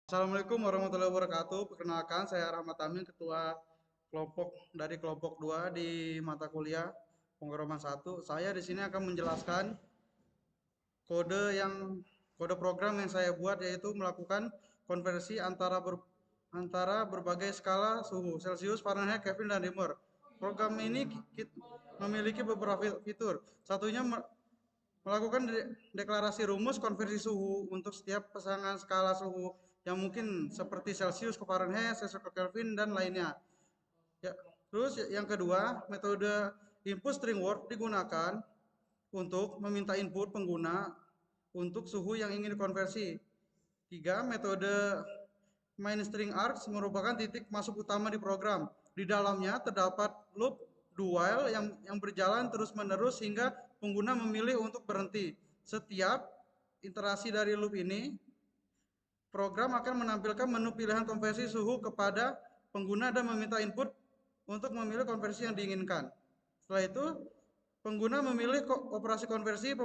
Assalamualaikum warahmatullahi wabarakatuh. Perkenalkan, saya Rahmat Amin, Ketua kelompok dari kelompok 2 di mata kuliah pengoroman 1. Saya di sini akan menjelaskan kode yang kode program yang saya buat, yaitu melakukan konversi antara berbagai skala suhu Celcius, Fahrenheit, Kelvin, dan Reamer. Program ini memiliki beberapa fitur. Satunya melakukan deklarasi rumus konversi suhu untuk setiap pasangan skala suhu yang mungkin seperti Celcius ke Fahrenheit, Celsius ke Kelvin, dan lainnya. Ya, terus yang kedua, metode input string word digunakan untuk meminta input pengguna untuk suhu yang ingin dikonversi. Tiga, metode main string args merupakan titik masuk utama di program. Di dalamnya terdapat loop do while yang berjalan terus-menerus hingga pengguna memilih untuk berhenti. Setiap iterasi dari loop ini, program akan menampilkan menu pilihan konversi suhu kepada pengguna dan meminta input untuk memilih konversi yang diinginkan. Setelah itu, pengguna memilih operasi konversi.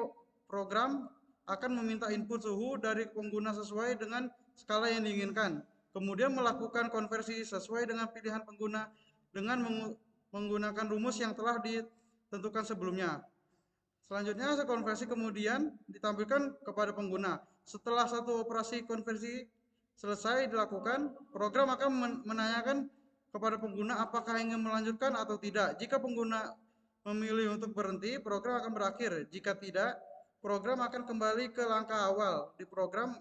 Program akan meminta input suhu dari pengguna sesuai dengan skala yang diinginkan. Kemudian melakukan konversi sesuai dengan pilihan pengguna dengan menggunakan rumus yang telah ditentukan sebelumnya. Selanjutnya, konversi kemudian ditampilkan kepada pengguna. Setelah satu operasi konversi selesai dilakukan, program akan menanyakan kepada pengguna apakah ingin melanjutkan atau tidak. Jika pengguna memilih untuk berhenti, program akan berakhir. Jika tidak, program akan kembali ke langkah awal di program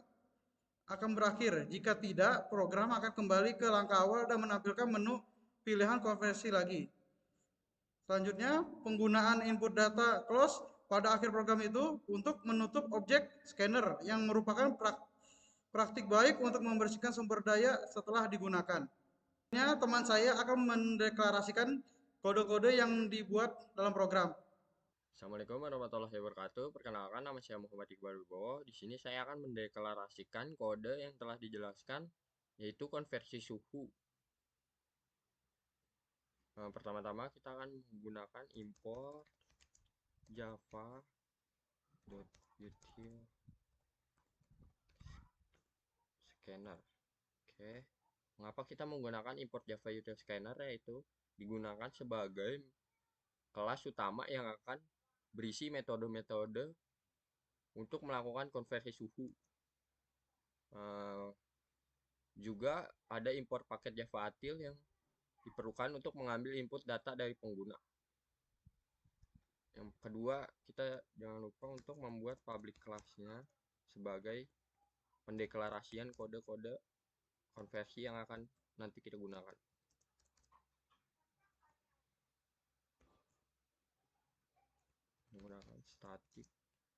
akan berakhir. Jika tidak, program akan kembali ke langkah awal dan menampilkan menu pilihan konversi lagi. Selanjutnya, penggunaan input data close pada akhir program itu untuk menutup objek scanner yang merupakan praktik baik untuk membersihkan sumber daya setelah digunakan. Teman saya akan mendeklarasikan kode-kode yang dibuat dalam program. Assalamualaikum warahmatullahi wabarakatuh. Perkenalkan, nama saya Muhammad Iqbal Wibowo. Di sini saya akan mendeklarasikan kode yang telah dijelaskan, yaitu konversi suhu. Pertama-tama kita akan menggunakan import java.util scanner. Oke, mengapa kita menggunakan import java util scanner? Yaitu digunakan sebagai kelas utama yang akan berisi metode-metode untuk melakukan konversi suhu. Eh, Juga ada import paket Java Util yang diperlukan untuk mengambil input data dari pengguna. Yang kedua, kita jangan lupa untuk membuat public class-nya sebagai pendeklarasian kode-kode konversi yang akan nanti kita gunakan. Menggunakan static.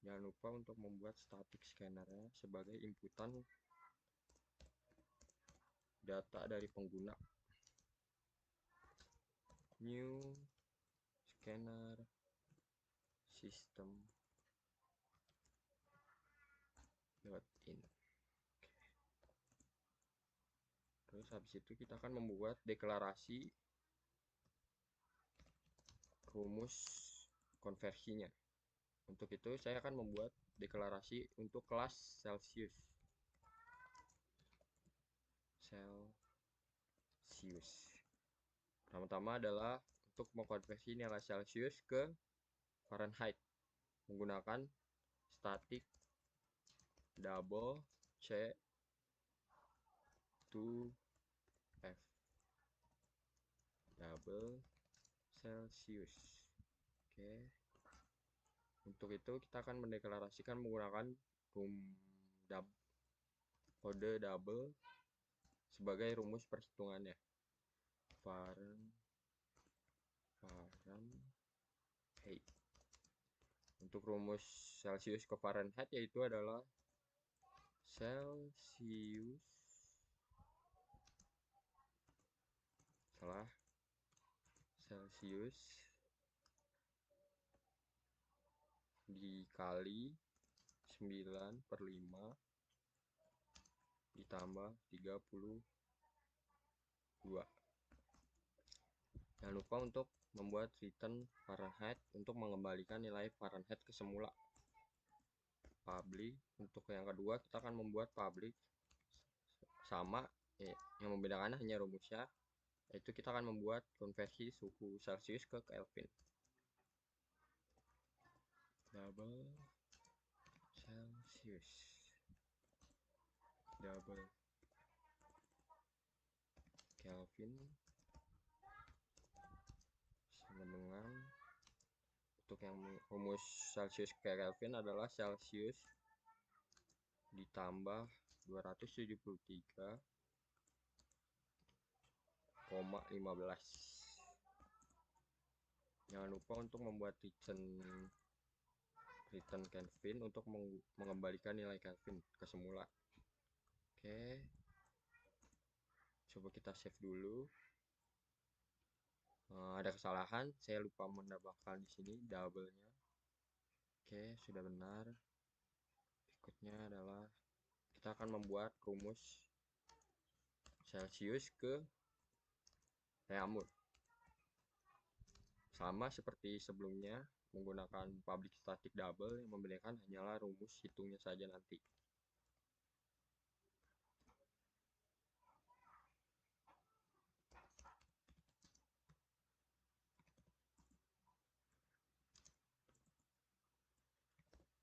Jangan lupa untuk membuat static scanner-nya sebagai inputan data dari pengguna. New scanner system in. Terus habis itu kita akan membuat deklarasi rumus konversinya. Untuk itu saya akan membuat deklarasi untuk kelas Celsius. Pertama-tama adalah untuk mengkonversi nilai Celsius ke Fahrenheit menggunakan static double C to F double Celsius. Oke. Untuk itu kita akan mendeklarasikan menggunakan kode double sebagai rumus perhitungannya. Fahrenheit. Untuk rumus Celsius ke Fahrenheit yaitu adalah Celsius dikali 9/5 ditambah 32. Jangan lupa untuk membuat return Fahrenheit untuk mengembalikan nilai Fahrenheit ke semula. Public. Untuk yang kedua kita akan membuat public sama, yang membedakan hanya rumusnya, yaitu kita akan membuat konversi suhu Celcius ke Kelvin. Double Celsius double Kelvin sama dengan, untuk yang rumus Celsius ke Kelvin adalah Celsius ditambah 273,15. Jangan lupa untuk membuat return Kelvin untuk mengembalikan nilai Kelvin ke semula. Oke, coba kita save dulu. Ada kesalahan, saya lupa menambahkan di sini double-nya. Oke, sudah benar. Berikutnya adalah kita akan membuat rumus Celsius ke Reaumur. Sama seperti sebelumnya, menggunakan public static double, yang membedakan hanyalah rumus hitungnya saja nanti.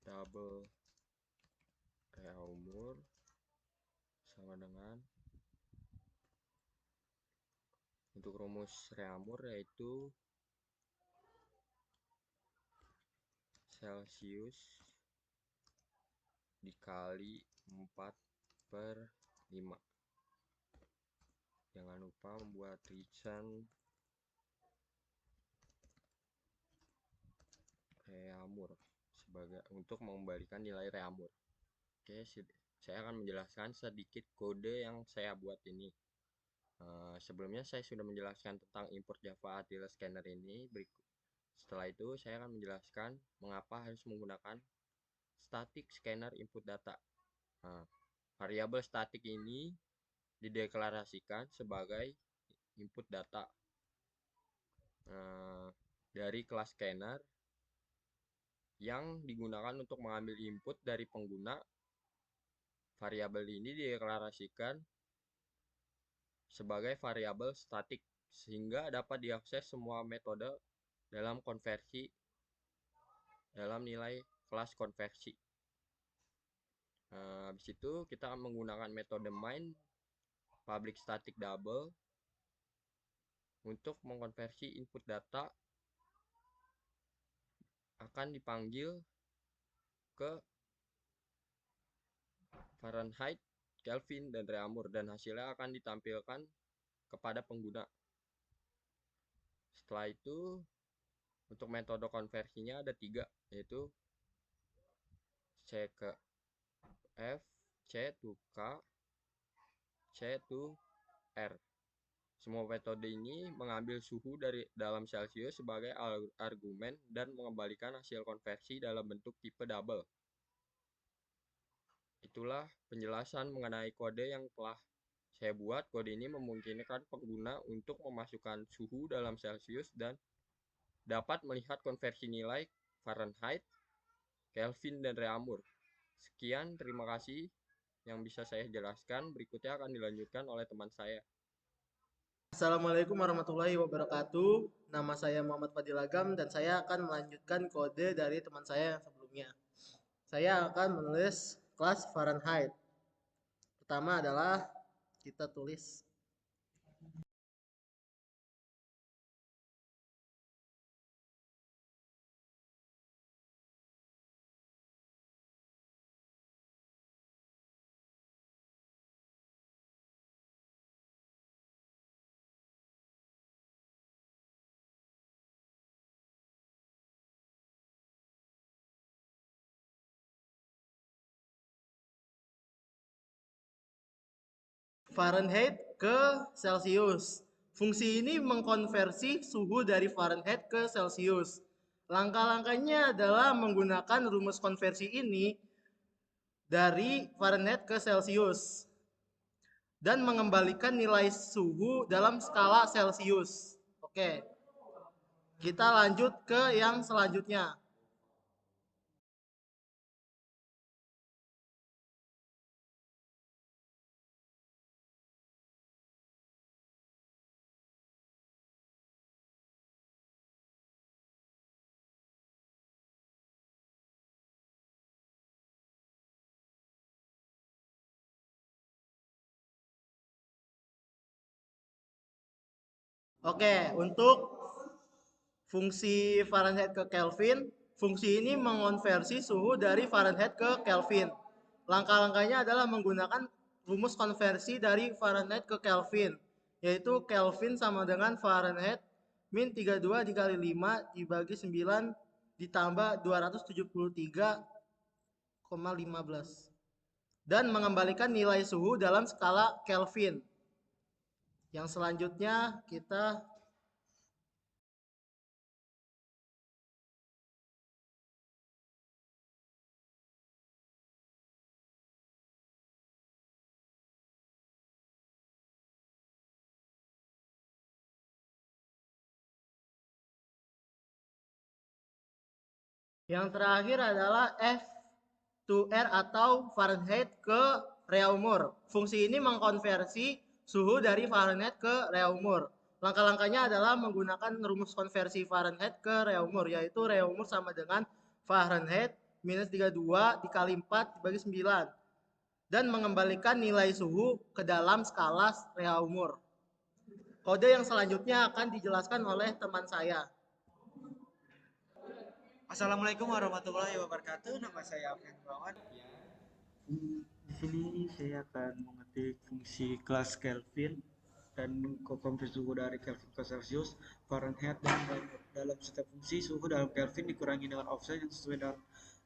Double Reaumur sama dengan, untuk rumus Reaumur yaitu Celsius dikali 4/5. Jangan lupa membuat return Reaumur untuk mengembalikan nilai Reaumur. Oke, saya akan menjelaskan sedikit kode yang saya buat ini. Sebelumnya saya sudah menjelaskan tentang import Java Attila Scanner ini. Setelah itu saya akan menjelaskan mengapa harus menggunakan static scanner input data. Variabel static ini dideklarasikan sebagai input data dari kelas scanner yang digunakan untuk mengambil input dari pengguna. Variabel ini dideklarasikan sebagai variabel statik sehingga dapat diakses semua metode dalam konversi dalam nilai kelas konversi. Habis itu kita akan menggunakan metode main public static double untuk mengkonversi input data akan dipanggil ke Fahrenheit, Kelvin, dan Reaumur, dan hasilnya akan ditampilkan kepada pengguna. Setelah itu, untuk metode konversinya ada 3, yaitu C ke F, C to K, C to R. Semua metode ini mengambil suhu dari dalam Celsius sebagai argumen dan mengembalikan hasil konversi dalam bentuk tipe double. Itulah penjelasan mengenai kode yang telah saya buat. Kode ini memungkinkan pengguna untuk memasukkan suhu dalam Celsius dan dapat melihat konversi nilai Fahrenheit, Kelvin, dan Reaumur. Sekian, terima kasih yang bisa saya jelaskan. Berikutnya akan dilanjutkan oleh teman saya. Assalamualaikum warahmatullahi wabarakatuh. Nama saya Muhammad Fadil Agam dan saya akan melanjutkan kode dari teman saya yang sebelumnya. Saya akan menulis kelas Fahrenheit. Pertama adalah kita tulis Fahrenheit ke Celsius. Fungsi ini mengkonversi suhu dari Fahrenheit ke Celsius. Langkah-langkahnya adalah menggunakan rumus konversi ini dari Fahrenheit ke Celsius dan mengembalikan nilai suhu dalam skala Celsius. Oke, kita lanjut ke yang selanjutnya. Oke, untuk fungsi Fahrenheit ke Kelvin, fungsi ini mengonversi suhu dari Fahrenheit ke Kelvin. Langkah-langkahnya adalah menggunakan rumus konversi dari Fahrenheit ke Kelvin, yaitu Kelvin sama dengan Fahrenheit min 32 dikali 5 dibagi 9 ditambah 273,15 dan mengembalikan nilai suhu dalam skala Kelvin. Yang selanjutnya kita yang terakhir adalah F to R atau Fahrenheit ke Reaumur. Fungsi ini mengkonversi suhu dari Fahrenheit ke Reaumur. Langkah-langkahnya adalah menggunakan rumus konversi Fahrenheit ke Reaumur, yaitu Reaumur sama dengan Fahrenheit minus 32 dikali 4 dibagi 9 dan mengembalikan nilai suhu ke dalam skala Reaumur. Kode yang selanjutnya akan dijelaskan oleh teman saya. Assalamualaikum warahmatullahi wabarakatuh. Nama saya Alfian Muhammad. Di sini saya akan mengetik fungsi kelas Kelvin dan konversi suhu dari Kelvin ke Celsius, Fahrenheit, dan dalam setiap fungsi suhu dalam Kelvin dikurangi dengan offset yang sesuai dengan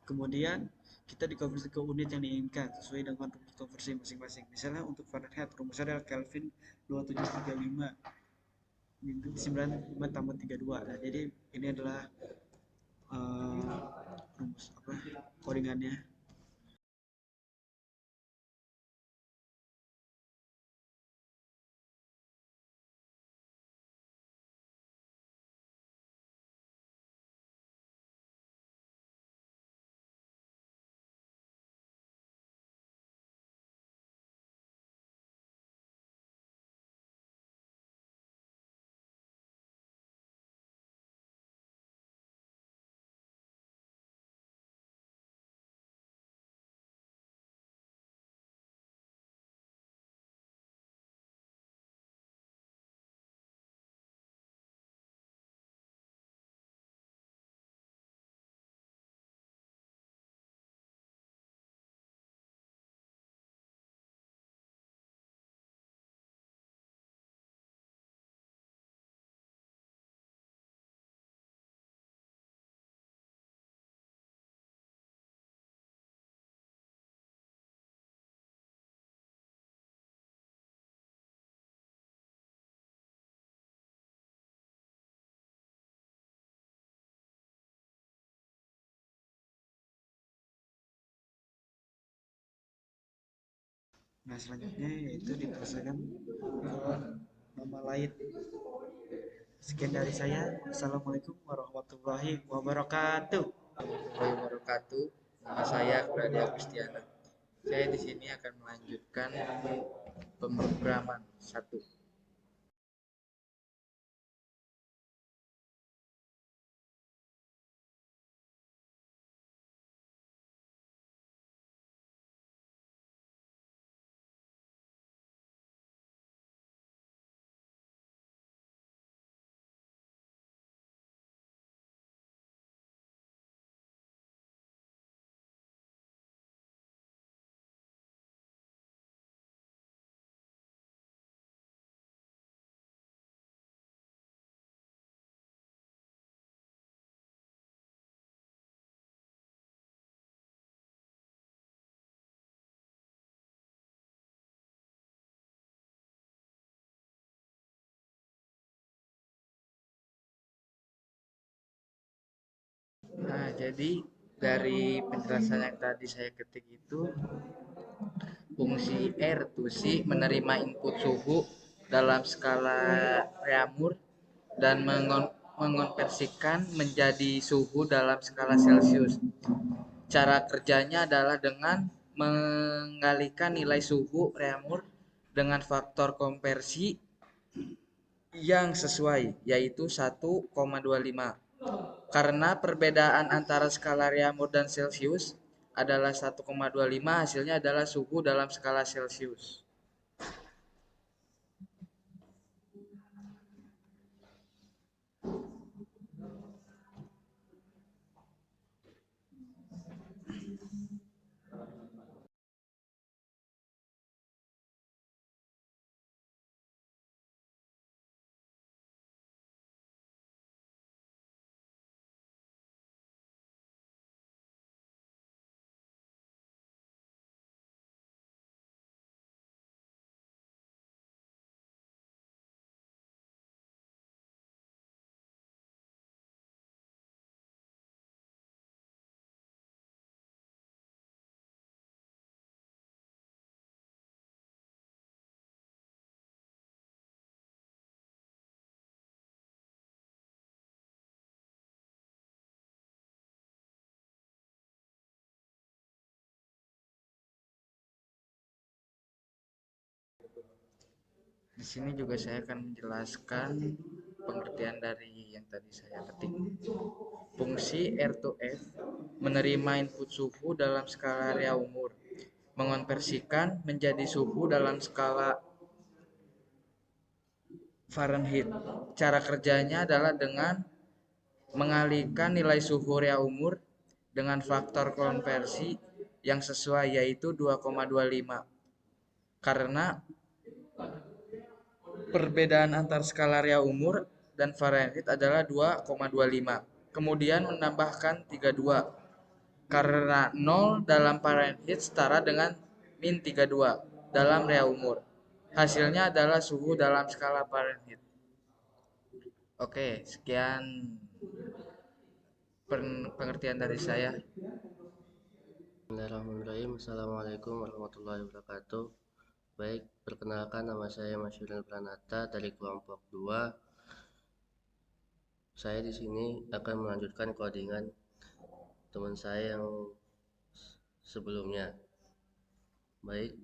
kemudian kita dikonversi ke unit yang diinginkan sesuai dengan rumus konversi masing-masing. Misalnya untuk Fahrenheit rumusnya adalah Kelvin 2735 95 tambah 32. Nah, jadi ini adalah rumus codingannya. Nah, selanjutnya yaitu dipasangkan ke nama lain. Sekian dari saya. Assalamualaikum warahmatullahi wabarakatuh. Warahmatullahi wabarakatuh. Nama saya Radia Kristiana. Saya di sini akan melanjutkan pemrograman 1. Nah, jadi dari penjelasan yang tadi saya ketik itu, fungsi R to C menerima input suhu dalam skala Reaumur dan mengonversikan menjadi suhu dalam skala Celcius. Cara kerjanya adalah dengan mengalihkan nilai suhu Reaumur dengan faktor konversi yang sesuai, yaitu 1,25. Karena perbedaan antara skala Reaumur dan Celcius adalah 1,25, hasilnya adalah suhu dalam skala Celcius. Di sini juga saya akan menjelaskan pengertian dari yang tadi saya ketik. Fungsi R2F menerima input suhu dalam skala area umur, mengonversikan menjadi suhu dalam skala Fahrenheit. Cara kerjanya adalah dengan mengalihkan nilai suhu area umur dengan faktor konversi yang sesuai, yaitu 2,25. Karena perbedaan antar skala area umur dan Fahrenheit adalah 2,25. Kemudian menambahkan 32. Karena 0 dalam Fahrenheit setara dengan min 32 dalam area umur. Hasilnya adalah suhu dalam skala Fahrenheit. Oke, sekian pengertian dari saya. Bismillahirrahmanirrahim. Assalamualaikum warahmatullahi wabarakatuh. Baik, perkenalkan nama saya Masyurul Pranata dari kelompok 2. Saya di sini akan melanjutkan codingan teman saya yang sebelumnya. Baik.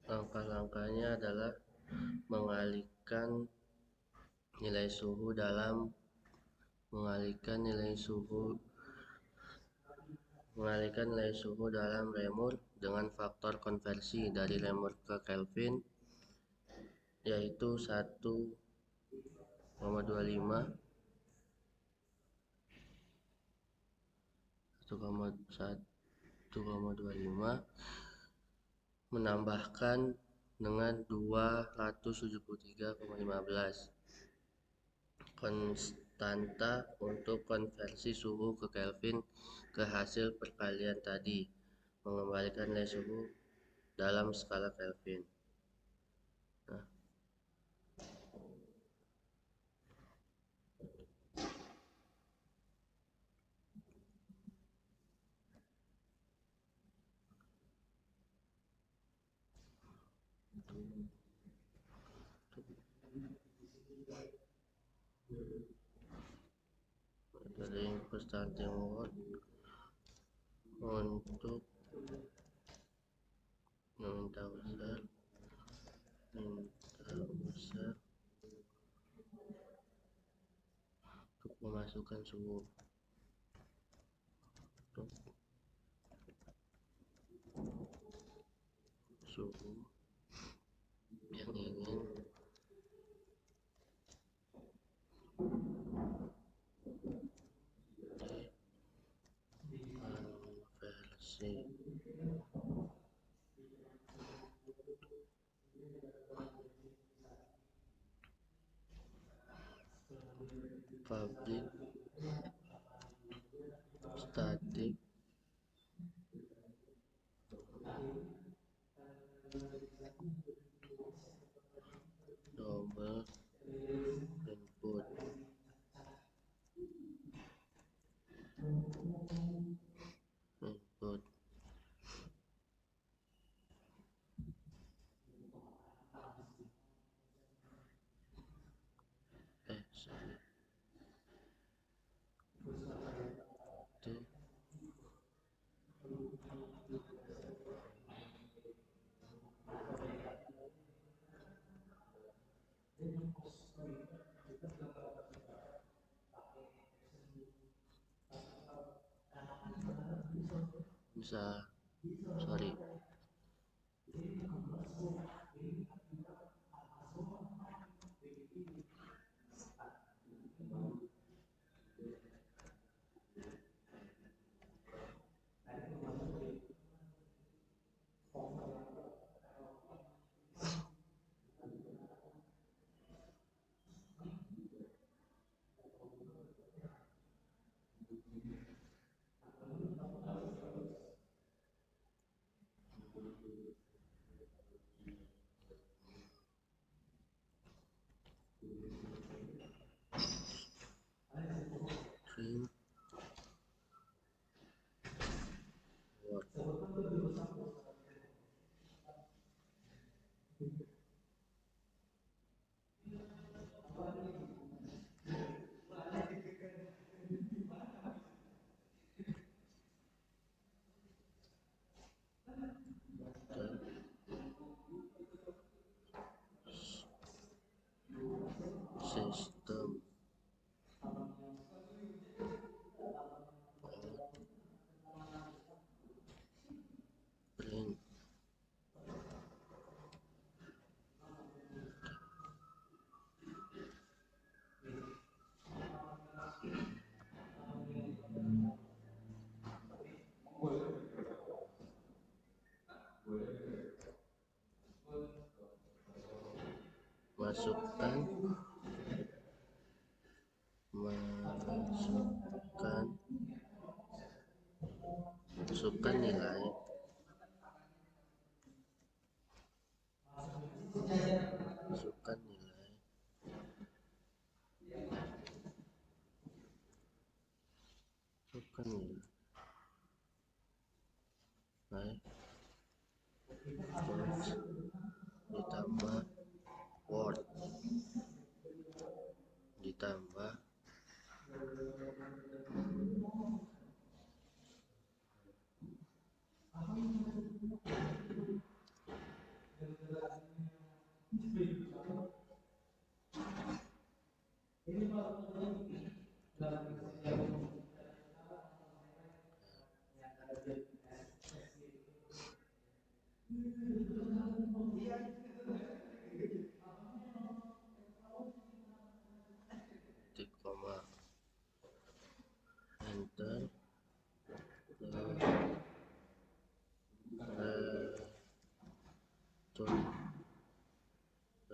Langkah-langkahnya adalah mengalihkan nilai suhu dalam Reaumur dengan faktor konversi dari Reaumur ke Kelvin, yaitu 1,25 menambahkan dengan 273,15 konstanta untuk konversi suhu ke Kelvin ke hasil perkalian tadi, mengembalikan nilai suhu dalam skala Kelvin. Nah, dari starting watt untuk minta besar untuk memasukkan suhu yang ingin dikonversi. Public static double input itu bisa sorry. Print word. System print masukkan masukkan masukkan nilai masukkan nilai masukkan nilai words ditambah word ditambah titik koma enter return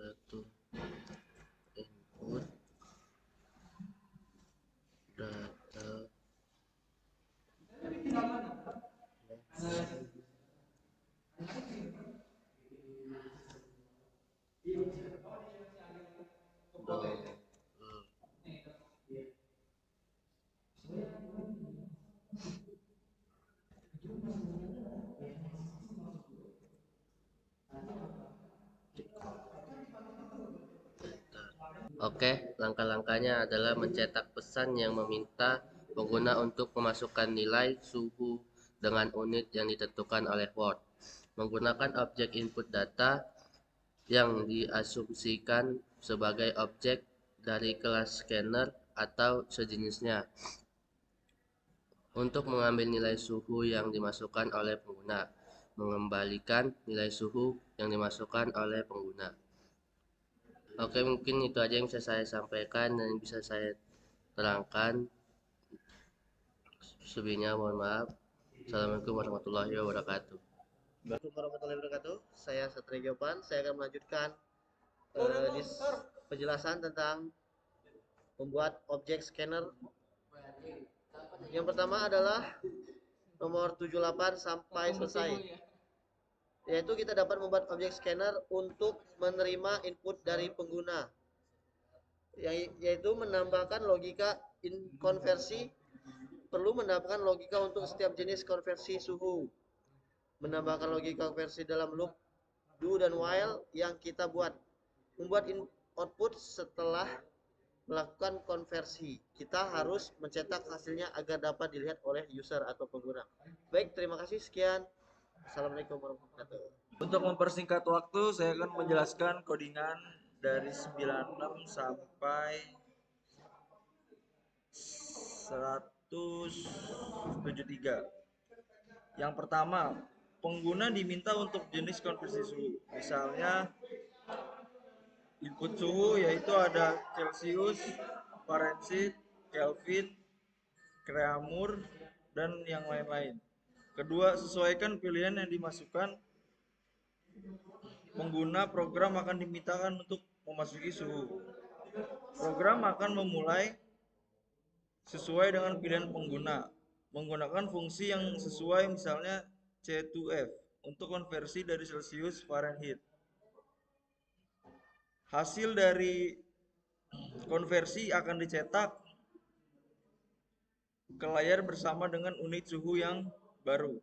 return input data Oke, langkah-langkahnya adalah mencetak pesan yang meminta pengguna untuk memasukkan nilai suhu dengan unit yang ditentukan oleh Word. Menggunakan objek input data yang diasumsikan sebagai objek dari kelas scanner atau sejenisnya untuk mengambil nilai suhu yang dimasukkan oleh pengguna, mengembalikan nilai suhu yang dimasukkan oleh pengguna. Oke, mungkin itu aja yang bisa saya sampaikan dan bisa saya terangkan. Sebelumnya mohon maaf. Assalamualaikum warahmatullahi wabarakatuh. Assalamualaikum warahmatullahi wabarakatuh. Saya Satria Giopan. Saya akan melanjutkan penjelasan tentang membuat objek scanner. Yang pertama adalah nomor 78 sampai selesai. Yaitu kita dapat membuat objek scanner untuk menerima input dari pengguna. Yaitu menambahkan logika konversi, perlu menambahkan logika untuk setiap jenis konversi suhu. Menambahkan logika konversi dalam loop do dan while yang kita buat. Membuat output setelah melakukan konversi. Kita harus mencetak hasilnya agar dapat dilihat oleh user atau pengguna. Baik, terima kasih. Sekian. Assalamualaikum warahmatullahi wabarakatuh. Untuk mempersingkat waktu, saya akan menjelaskan codingan dari 96 sampai 173. Yang pertama, pengguna diminta untuk jenis konversi suhu. Misalnya input suhu yaitu ada Celcius, Fahrenheit, Kelvin, Kreamur, dan yang lain-lain. Kedua, sesuaikan pilihan yang dimasukkan. Pengguna program akan dimintakan untuk memasuki suhu. Program akan memulai sesuai dengan pilihan pengguna, menggunakan fungsi yang sesuai, misalnya C2F untuk konversi dari Celcius Fahrenheit. Hasil dari konversi akan dicetak ke layar bersama dengan unit suhu yang baru.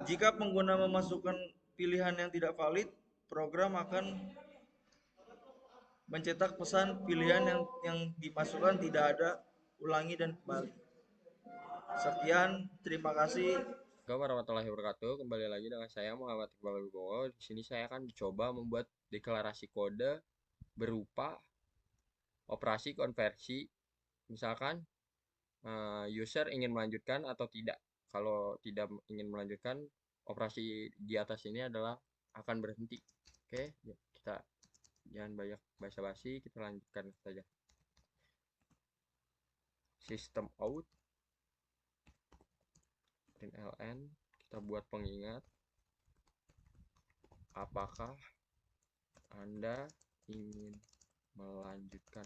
Jika pengguna memasukkan pilihan yang tidak valid, program akan mencetak pesan pilihan yang dimasukkan tidak ada, ulangi dan kembali. Sekian, terima kasih. Assalamualaikum warahmatullahi wabarakatuh. Kembali lagi dengan saya Muhammad Iqbal Wibowo. Di sini saya akan mencoba membuat deklarasi kode berupa operasi konversi. Misalkan user ingin melanjutkan atau tidak. Kalau tidak ingin melanjutkan, operasi di atas ini adalah akan berhenti. Oke, kita jangan banyak basa-basi, kita lanjutkan saja. System out println, kita buat pengingat apakah Anda ingin melanjutkan.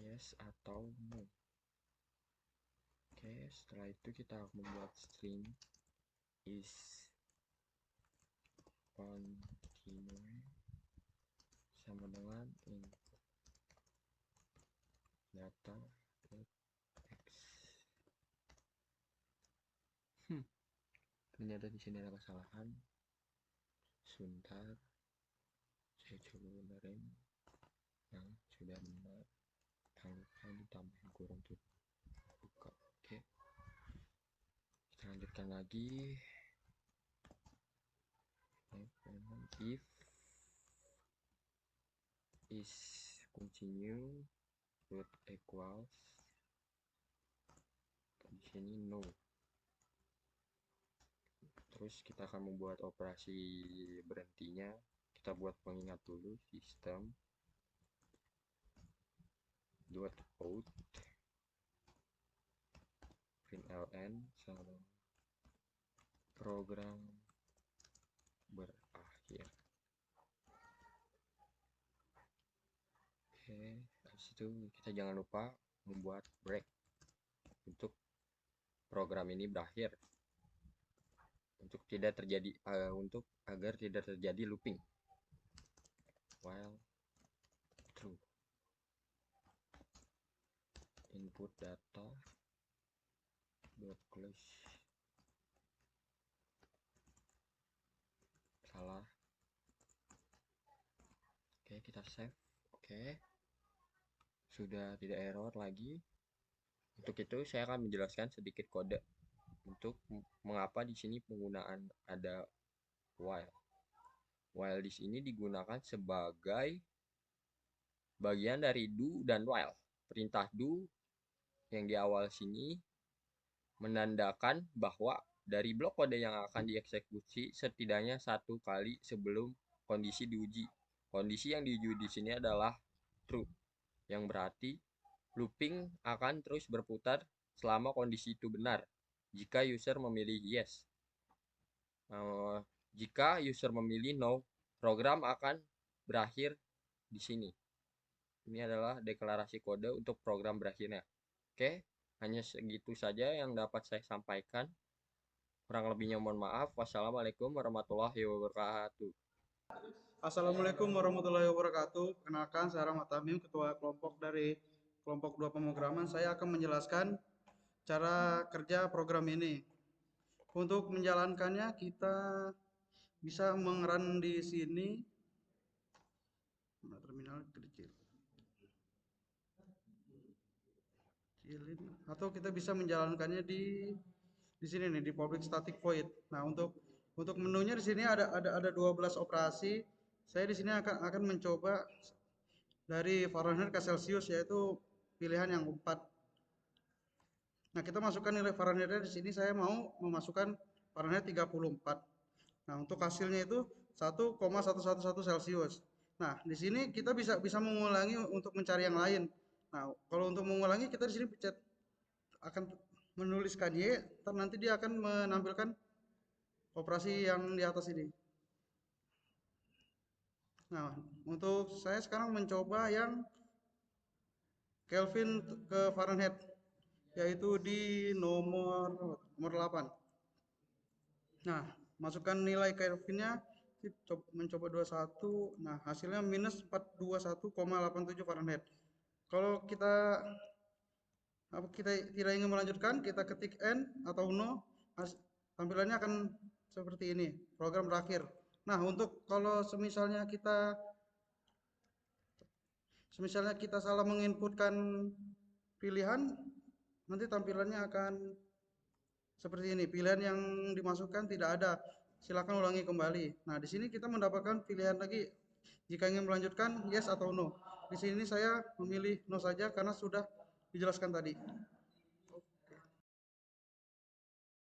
Yes atau no. Oke, setelah itu kita membuat string is continue sama dengan input data x. Ternyata di sini ada kesalahan. Sebentar, saya coba benerin yang sudah benar. Tanpa ditambahin kurang tuh buka. Oke, kita lanjutkan lagi. If is continue root equals, di sini no. Terus kita akan membuat operasi berhentinya. Kita buat pengingat dulu, sistem dot out println sama program berakhir. Oke, habis itu kita jangan lupa membuat break untuk program ini berakhir, untuk tidak terjadi agar tidak terjadi looping while true. Input data dot close, salah. Oke, kita save. Oke, sudah tidak error lagi. Untuk itu saya akan menjelaskan sedikit kode untuk mengapa di sini penggunaan ada while. While di sini digunakan sebagai bagian dari do dan while. Perintah do yang di awal sini menandakan bahwa dari blok kode yang akan dieksekusi setidaknya satu kali sebelum kondisi diuji. Kondisi yang diuji di sini adalah true, yang berarti looping akan terus berputar selama kondisi itu benar. Jika user memilih yes, jika user memilih no, program akan berakhir di sini. Ini adalah deklarasi kode untuk program berakhirnya. Oke, hanya segitu saja yang dapat saya sampaikan. Kurang lebihnya mohon maaf. Wassalamualaikum warahmatullahi wabarakatuh. Assalamualaikum warahmatullahi wabarakatuh. Perkenalkan, saya Rahmat Tamim, Ketua Kelompok dari Kelompok 2 Pemrograman. Saya akan menjelaskan cara kerja program ini. Untuk menjalankannya, kita bisa mengerun di sini. Terminal kecilin. Atau kita bisa menjalankannya di sini nih, di public static void. Nah, untuk menunya di sini ada 12 operasi. Saya di sini akan mencoba dari Fahrenheit ke Celsius, yaitu pilihan yang 4. Nah, kita masukkan nilai Fahrenheit-nya di sini, saya mau memasukkan Fahrenheit 34. Nah, untuk hasilnya itu 1,111 Celsius. Nah, di sini kita bisa mengulangi untuk mencari yang lain. Nah, kalau untuk mengulangi kita di sini pencet akan menuliskan Y, nanti dia akan menampilkan operasi yang di atas ini. Nah, untuk saya sekarang mencoba yang Kelvin ke Fahrenheit, yaitu di nomor 8. Nah, masukkan nilai Kelvinnya, mencoba 21. Nah, hasilnya minus 421,87 Fahrenheit. Kalau kita tidak ingin melanjutkan, kita ketik N atau no, tampilannya akan seperti ini, program berakhir. Nah, untuk kalau semisalnya kita salah menginputkan pilihan, nanti tampilannya akan seperti ini. Pilihan yang dimasukkan tidak ada. Silakan ulangi kembali. Nah, di sini kita mendapatkan pilihan lagi. Jika ingin melanjutkan, yes atau no. Di sini saya memilih no saja karena sudah dijelaskan tadi.